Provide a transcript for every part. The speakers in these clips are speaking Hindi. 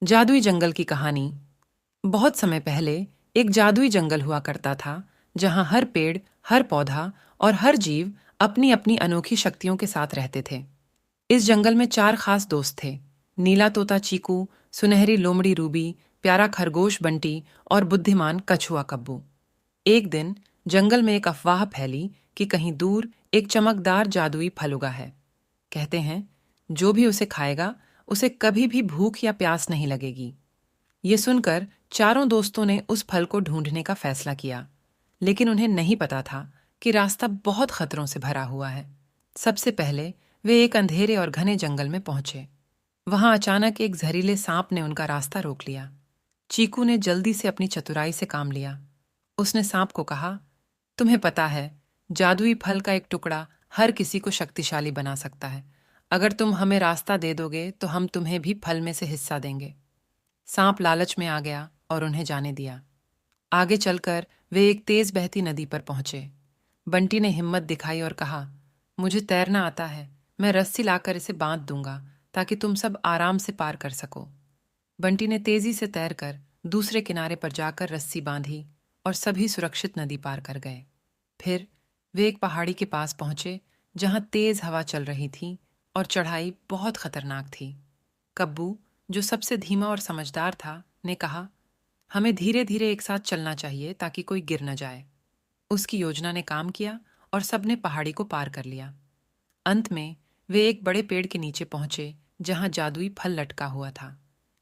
जादुई जंगल की कहानी। बहुत समय पहले एक जादुई जंगल हुआ करता था, जहां हर पेड़, हर पौधा और हर जीव अपनी अपनी अनोखी शक्तियों के साथ रहते थे। इस जंगल में चार खास दोस्त थे: नीला तोता चीकू, सुनहरी लोमड़ी रूबी, प्यारा खरगोश बंटी और बुद्धिमान कछुआ कब्बू। एक दिन जंगल में एक अफवाह फैली कि कहीं दूर एक चमकदार जादुई फल उगा है। कहते हैं, जो भी उसे खाएगा उसे कभी भी भूख या प्यास नहीं लगेगी। ये सुनकर चारों दोस्तों ने उस फल को ढूंढने का फैसला किया, लेकिन उन्हें नहीं पता था कि रास्ता बहुत खतरों से भरा हुआ है। सबसे पहले वे एक अंधेरे और घने जंगल में पहुंचे। वहां अचानक एक जहरीले सांप ने उनका रास्ता रोक लिया। चीकू ने जल्दी से अपनी चतुराई से काम लिया। उसने सांप को कहा, तुम्हें पता है, जादुई फल का एक टुकड़ा हर किसी को शक्तिशाली बना सकता है। अगर तुम हमें रास्ता दे दोगे तो हम तुम्हें भी फल में से हिस्सा देंगे। सांप लालच में आ गया और उन्हें जाने दिया। आगे चलकर वे एक तेज बहती नदी पर पहुंचे। बंटी ने हिम्मत दिखाई और कहा, मुझे तैरना आता है, मैं रस्सी लाकर इसे बांध दूंगा ताकि तुम सब आराम से पार कर सको। बंटी ने तेजी से तैरकर दूसरे किनारे पर जाकर रस्सी बांधी और सभी सुरक्षित नदी पार कर गए। फिर वे एक पहाड़ी के पास पहुंचे, जहां तेज हवा चल रही थी और चढ़ाई बहुत खतरनाक थी। कब्बू, जो सबसे धीमा और समझदार था, ने कहा, हमें धीरे धीरे एक साथ चलना चाहिए ताकि कोई गिर न जाए। उसकी योजना ने काम किया और सबने पहाड़ी को पार कर लिया। अंत में वे एक बड़े पेड़ के नीचे पहुंचे, जहां जादुई फल लटका हुआ था।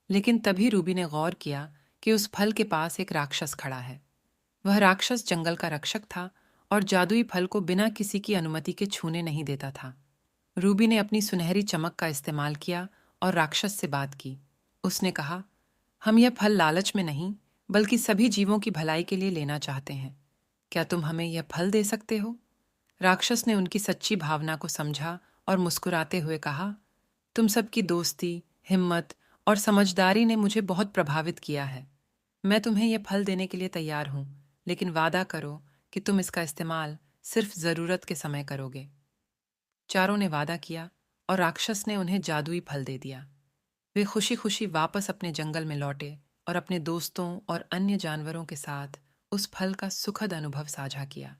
लेकिन तभी रूबी ने गौर किया कि उस फल के पास एक राक्षस खड़ा है। वह राक्षस जंगल का रक्षक था और जादुई फल को बिना किसी की अनुमति के छूने नहीं देता था। रूबी ने अपनी सुनहरी चमक का इस्तेमाल किया और राक्षस से बात की। उसने कहा, हम यह फल लालच में नहीं, बल्कि सभी जीवों की भलाई के लिए लेना चाहते हैं। क्या तुम हमें यह फल दे सकते हो? राक्षस ने उनकी सच्ची भावना को समझा और मुस्कुराते हुए कहा, तुम सबकी दोस्ती, हिम्मत और समझदारी ने मुझे बहुत प्रभावित किया है। मैं तुम्हें यह फल देने के लिए तैयार हूं, लेकिन वादा करो कि तुम इसका इस्तेमाल सिर्फ जरूरत के समय करोगे। चारों ने वादा किया और राक्षस ने उन्हें जादुई फल दे दिया। वे खुशी खुशी वापस अपने जंगल में लौटे और अपने दोस्तों और अन्य जानवरों के साथ उस फल का सुखद अनुभव साझा किया।